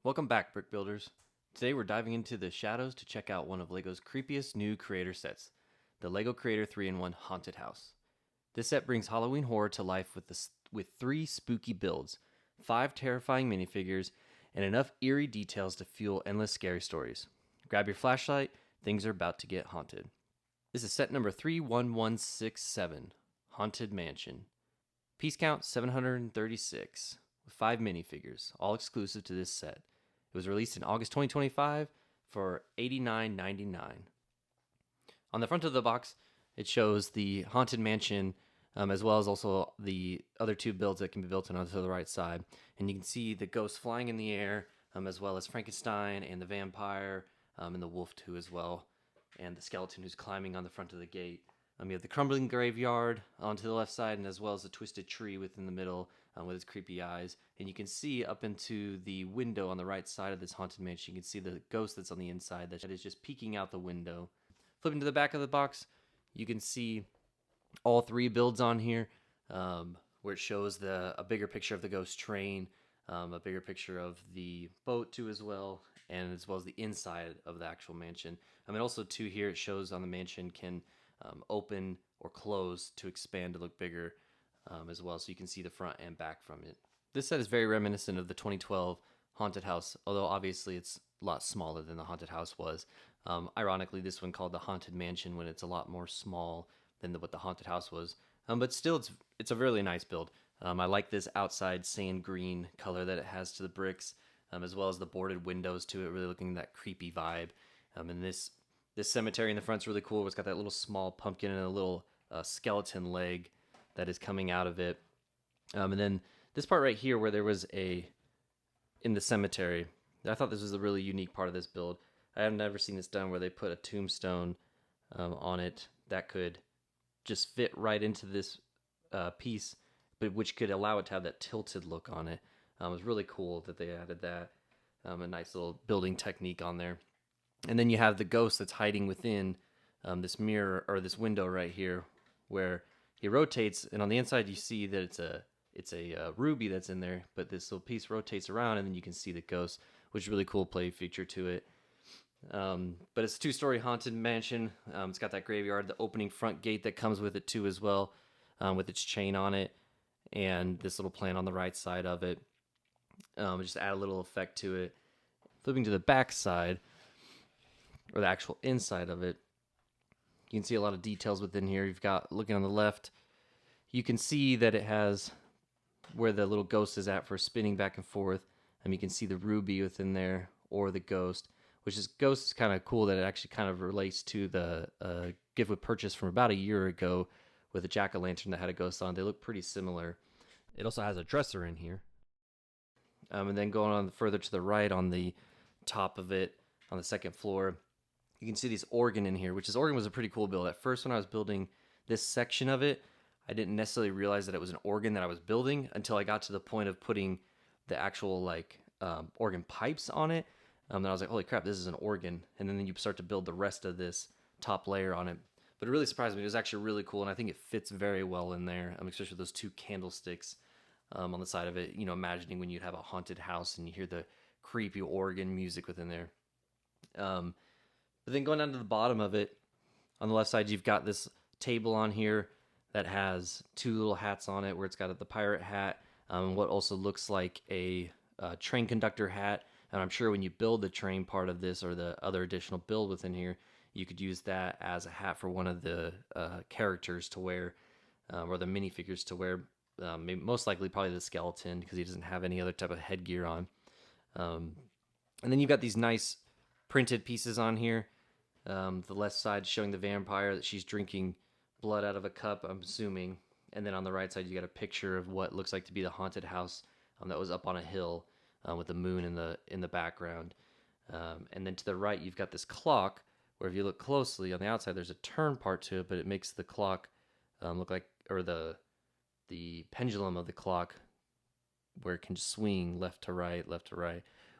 Welcome back, Brick Builders. Today we're diving into the shadows to check out one of LEGO's creepiest new creator sets, the LEGO Creator 3-in-1 Haunted House. This set brings Halloween horror to life with 3 spooky builds, 5 terrifying minifigures, and enough eerie details to fuel endless scary stories. Grab your flashlight, things are about to get haunted. This is set number 31167, Haunted Mansion. Piece count 736, with 5 minifigures, all exclusive to this set. It was released in August 2025 for $89.99. On the front of the box, it shows the Haunted Mansion, as well as also the other 2 builds that can be built onto the right side. And you can see the ghost flying in the air, as well as Frankenstein and the vampire, and the wolf too as well, and the skeleton who's climbing on the front of the gate. You have the crumbling graveyard onto the left side, and as well as a twisted tree within the middle with its creepy eyes. And you can see up into the window on the right side of this haunted mansion, you can see the ghost that's on the inside that is just peeking out the window. Flipping to the back of the box, you can see all 3 builds on here, where it shows a bigger picture of the ghost train, a bigger picture of the boat too as well, and as well as the inside of the actual mansion. And also too here it shows on the mansion can open or close to expand to look bigger as well, so you can see the front and back from it. This set is very reminiscent of the 2012 Haunted House, although obviously it's a lot smaller than the Haunted House was. Ironically, this one called the Haunted Mansion when it's a lot more small than what the Haunted House was. But still, it's a really nice build. I like this outside sand green color that it has to the bricks, as well as the boarded windows to it, really looking that creepy vibe. And this cemetery in the front's really cool. It's got that little small pumpkin and a little skeleton leg that is coming out of it. And then this part right here where there was in the cemetery, I thought this was a really unique part of this build. I have never seen this done where they put a tombstone on it that could just fit right into this piece, but which could allow it to have that tilted look on it. It was really cool that they added that. A nice little building technique on there. And then you have the ghost that's hiding within this mirror or this window right here, where he rotates, and on the inside you see that it's a ruby that's in there, but this little piece rotates around, and then you can see the ghost, which is a really cool play feature to it. But it's a 2-story haunted mansion. It's got that graveyard, the opening front gate that comes with it too as well, with its chain on it, and this little plant on the right side of it. Just add a little effect to it. Flipping to the back side, or the actual inside of it, you can see a lot of details within here. You've got, looking on the left, you can see that it has where the little ghost is at for spinning back and forth. And you can see the ruby within there, or the ghost, ghost is kind of cool that it actually kind of relates to the gift with purchase from about a year ago with a jack-o'-lantern that had a ghost on. They look pretty similar. It also has a dresser in here. And then going on further to the right on the top of it, on the second floor, you can see this organ in here, organ was a pretty cool build. At first when I was building this section of it, I didn't necessarily realize that it was an organ that I was building until I got to the point of putting the actual organ pipes on it. Then I was like, holy crap, this is an organ. And then you start to build the rest of this top layer on it. But it really surprised me. It was actually really cool, and I think it fits very well in there, especially with those 2 candlesticks on the side of it. You know, imagining when you have a haunted house and you hear the creepy organ music within there. But then going down to the bottom of it, on the left side, you've got this table on here that has 2 little hats on it, where it's got the pirate hat, what also looks like a train conductor hat. And I'm sure when you build the train part of this or the other additional build within here, you could use that as a hat for one of the characters to wear, or the minifigures to wear. Most likely probably the skeleton, because he doesn't have any other type of headgear on. And then you've got these nice printed pieces on here. The left side showing the vampire that she's drinking blood out of a cup, I'm assuming. And then on the right side, you got a picture of what looks like to be the haunted house that was up on a hill with the moon in the background. And then to the right, you've got this clock, where if you look closely on the outside, there's a turn part to it, but it makes the clock look like, or the pendulum of the clock, where it can just swing left to right,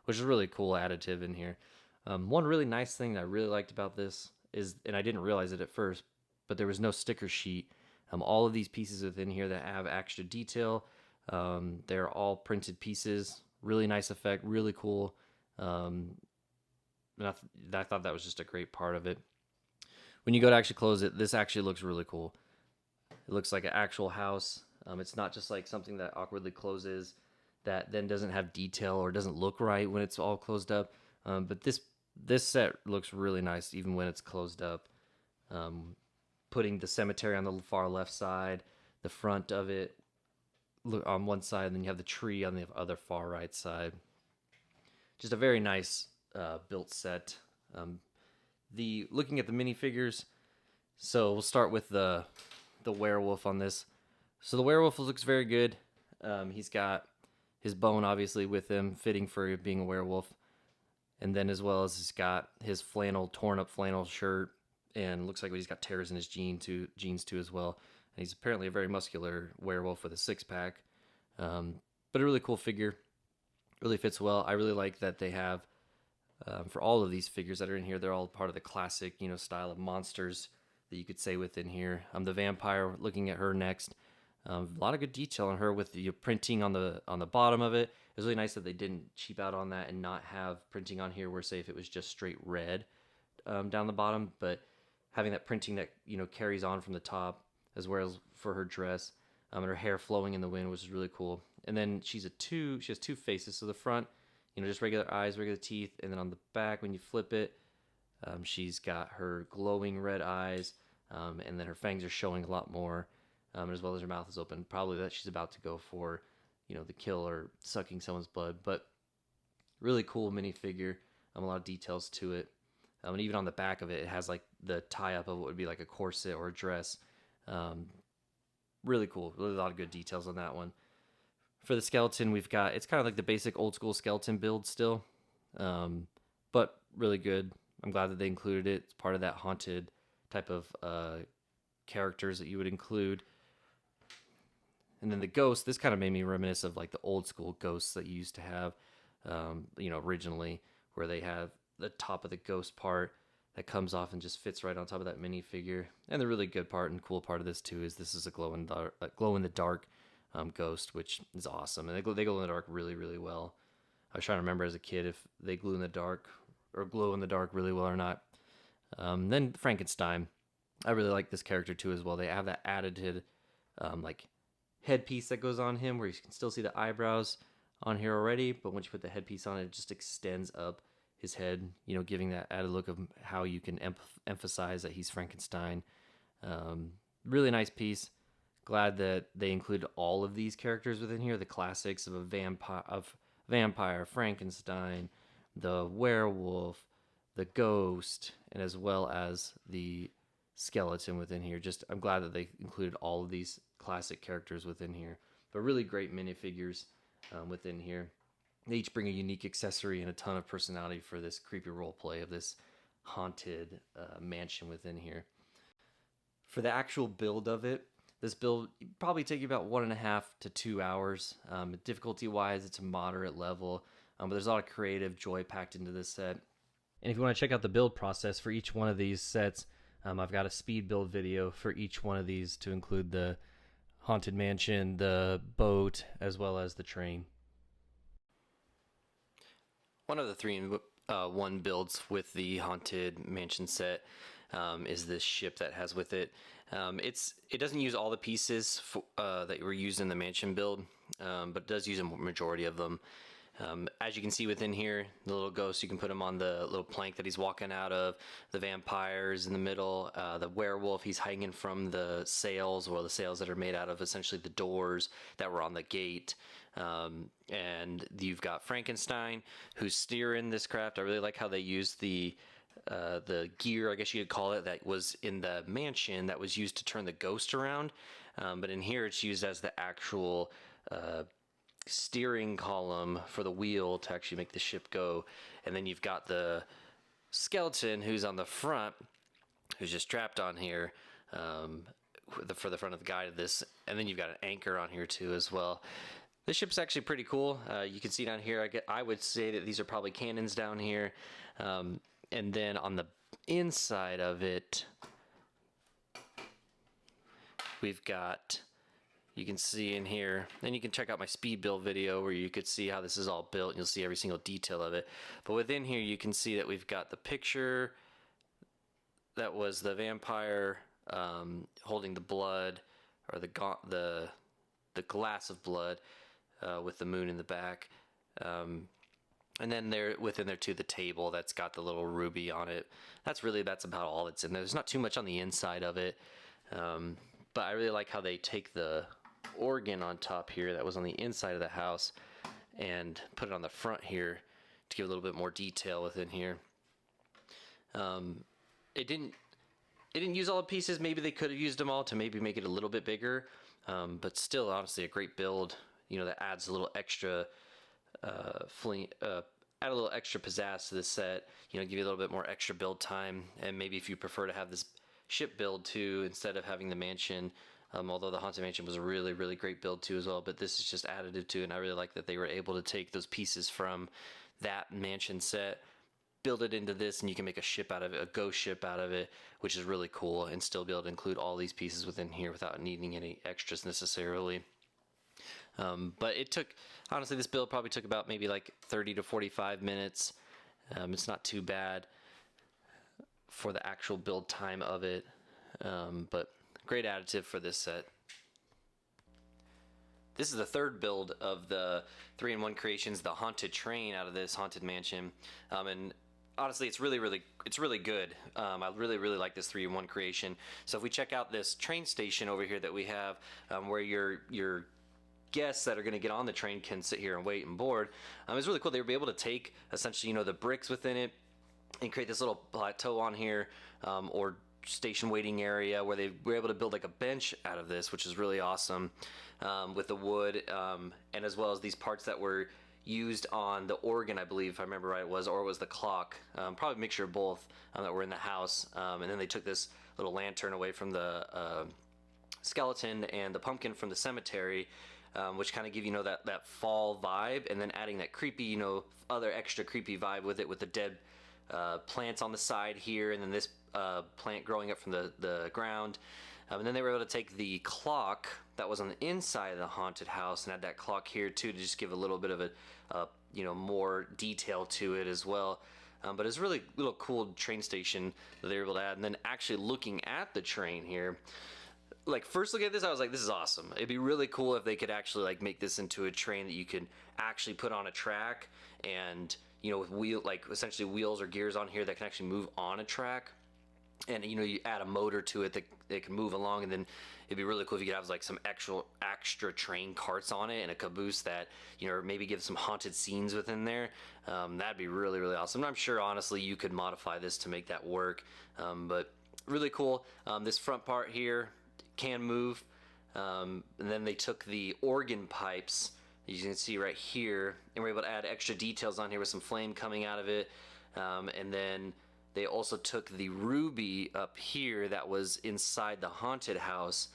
which is a really cool additive in here. One really nice thing that I really liked about this is, and I didn't realize it at first, but there was no sticker sheet. All of these pieces within here that have extra detail, they're all printed pieces. Really nice effect, really cool. And I thought that was just a great part of it. When you go to actually close it, this actually looks really cool. It looks like an actual house. It's not just like something that awkwardly closes that then doesn't have detail or doesn't look right when it's all closed up. But this set looks really nice even when it's closed up. Putting the cemetery on the far left side, the front of it on one side, and then you have the tree on the other far right side. Just a very nice built set. Looking at the minifigures, so we'll start with the werewolf on this. So the werewolf looks very good. He's got his bone obviously with him, fitting for being a werewolf, and then as well as he's got his torn up flannel shirt, and looks like he's got tears in his jeans too as well. And he's apparently a very muscular werewolf with a 6-pack, but a really cool figure. Really fits well. I really like that they have for all of these figures that are in here, they're all part of the classic, style of monsters that you could say within here. The vampire, looking at her next. A lot of good detail on her with the printing on the bottom of it. It was really nice that they didn't cheap out on that and not have printing on here where, say, if it was just straight red down the bottom, but having that printing that carries on from the top, as well as for her dress, and her hair flowing in the wind, which is really cool. And then she has 2 faces. So the front, just regular eyes, regular teeth, and then on the back, when you flip it, she's got her glowing red eyes, and then her fangs are showing a lot more, as well as her mouth is open. Probably that she's about to go for, the kill or sucking someone's blood. But really cool minifigure. A lot of details to it. And even on the back of it, it has like the tie-up of what would be like a corset or a dress. Really cool. Really a lot of good details on that one. For the skeleton, it's kind of like the basic old school skeleton build still, but really good. I'm glad that they included it. It's part of that haunted type of characters that you would include. And then the ghost, this kind of made me reminisce of like the old school ghosts that you used to have, originally, where they have the top of the ghost part that comes off and just fits right on top of that minifigure. And the really good part and cool part of this too is this is a glow in the dark ghost, which is awesome. And they glow in the dark really, really well. I was trying to remember as a kid if they glow in the dark really well or not. Then Frankenstein, I really like this character too as well. They have that added like headpiece that goes on him where you can still see the eyebrows on here already, but once you put the headpiece on it just extends up his head, giving that added look of how you can emphasize that he's Frankenstein. Really nice piece. Glad that they included all of these characters within here, the classics of vampire, Frankenstein, the werewolf, the ghost, and as well as the skeleton within here. I'm glad that they included all of these classic characters within here. But really great minifigures within here. They each bring a unique accessory and a ton of personality for this creepy role play of this haunted mansion within here. For the actual build of it, this build probably take you about 1.5 to 2 hours. Difficulty-wise, it's a moderate level, but there's a lot of creative joy packed into this set. And if you want to check out the build process for each one of these sets, I've got a speed build video for each one of these to include the haunted mansion, the boat, as well as the train. One of the 3-in-1 builds with the haunted mansion set is this ship that has with it. It doesn't use all the pieces that were used in the mansion build, but it does use a majority of them. As you can see within here, the little ghost, you can put him on the little plank that he's walking out of. The vampires in the middle. The werewolf, he's hanging from the sails, or the sails that are made out of essentially the doors that were on the gate. And you've got Frankenstein, who's steering this craft. I really like how they used the gear, I guess you could call it, that was in the mansion that was used to turn the ghost around. But in here, it's used as the actual steering column for the wheel to actually make the ship go. And then you've got the skeleton who's on the front, who's just strapped on here for the front of the guide of this. And then you've got an anchor on here too as well. This ship's actually pretty cool. You can see down here, I would say that these are probably cannons down here. And then on the inside of it, we've got, you can see in here, and you can check out my speed build video where you could see how this is all built, and you'll see every single detail of it. But within here, you can see that we've got the picture that was the vampire holding the blood, or the glass of blood with the moon in the back. And then within there too, the table that's got the little ruby on it. That's about all that's in there. There's not too much on the inside of it. But I really like how they take the organ on top here that was on the inside of the house and put it on the front here to give a little bit more detail within here. It didn't use all the pieces. Maybe they could have used them all to maybe make it a little bit bigger. But still, honestly, a great build. You know, that adds a little extra add a little extra pizzazz to the set, you know, give you a little bit more extra build time. And maybe if you prefer to have this ship build too instead of having the mansion, although the Haunted Mansion was a really, really great build too as well, but this is just additive to it. And I really like that they were able to take those pieces from that mansion set, build it into this, and you can make a ship out of it, a ghost ship out of it, which is really cool, and still be able to include all these pieces within here without needing any extras necessarily. But it took, honestly, this build probably took about maybe like 30 to 45 minutes. It's not too bad for the actual build time of it, but great additive for this set. This is the third build of the 3-in-1 creations, the haunted train out of this haunted mansion, and honestly, it's really good. I really like this 3-in-1 creation. So if we check out this train station over here that we have, where your guests that are going to get on the train can sit here and wait and board, it's really cool. They were able to take essentially, you know, the bricks within it and create this little plateau on here, or station waiting area where they were able to build like a bench out of this, which is really awesome, with the wood, and as well as these parts that were used on the organ, I believe, if I remember right, or it was the clock, probably a mixture of both, that were in the house. And then they took this little lantern away from the skeleton and the pumpkin from the cemetery, which kind of give, you know, that fall vibe, and then adding that creepy, you know, other extra creepy vibe with it, with the dead plants on the side here, and then this plant growing up from the ground. And then they were able to take the clock that was on the inside of the haunted house and add that clock here too, to just give a little bit of a you know, more detail to it as well. But it's really little cool train station that they were able to add. And then actually looking at the train here, like first look at this, I was like, this is awesome. It'd be really cool if they could actually like make this into a train that you could actually put on a track, and you know, with like essentially wheels or gears on here that can actually move on a track. And you know, you add a motor to it that they can move along, and then it'd be really cool if you could have like some extra train carts on it and a caboose that, you know, maybe give some haunted scenes within there. That'd be really awesome. And I'm sure honestly you could modify this to make that work, but really cool. This front part here can move, and then they took the organ pipes, you can see right here, and we're able to add extra details on here with some flame coming out of it, and then they also took the ruby up here that was inside the haunted house,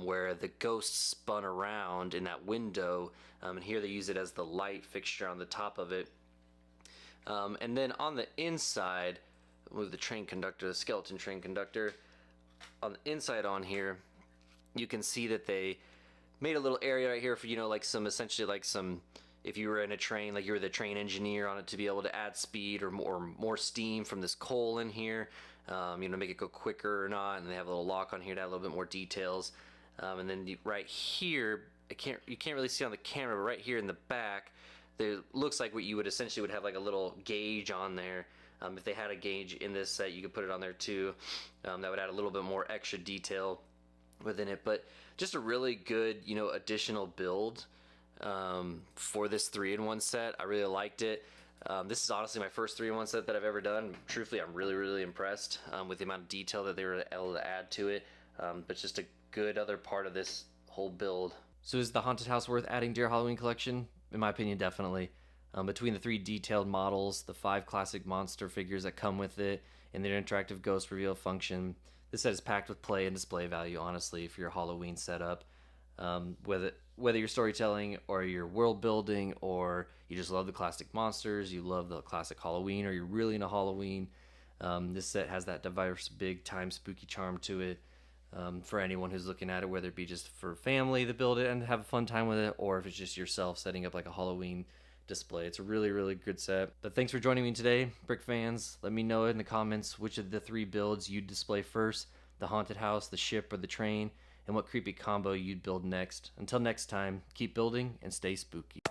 where the ghost spun around in that window, and here they use it as the light fixture on the top of it. And then on the inside, move the train conductor, the skeleton train conductor, on the inside on here, you can see that they made a little area right here for, you know, like some, essentially like some, if you were in a train, like you were the train engineer on it, to be able to add speed or more steam from this coal in here, you know, make it go quicker or not. And they have a little lock on here to add a little bit more details. And then right here, you can't really see on the camera, but right here in the back, there looks like what you would essentially would have like a little gauge on there. If they had a gauge in this set, you could put it on there too. That would add a little bit more extra detail within it. But just a really good, you know, additional build for this 3-in-1 set. I really liked it. This is honestly my first 3-in-1 set that I've ever done. Truthfully, I'm really impressed with the amount of detail that they were able to add to it. But it's just a good other part of this whole build. So is the haunted house worth adding to your Halloween collection? In my opinion, definitely. Between the 3 detailed models, the 5 classic monster figures that come with it, and the interactive ghost reveal function, this set is packed with play and display value, honestly, for your Halloween setup. Whether you're storytelling or you're world building, or you just love the classic monsters, you love the classic Halloween, or you're really into Halloween, this set has that diverse, big time spooky charm to it. for anyone who's looking at it, whether it be just for family to build it and have a fun time with it, or if it's just yourself setting up like a Halloween display. It's a really, really good set. But thanks for joining me today, Brick fans. Let me know in the comments which of the 3 builds you'd display first: the haunted house, the ship, or the train, and what creepy combo you'd build next. Until next time, keep building and stay spooky.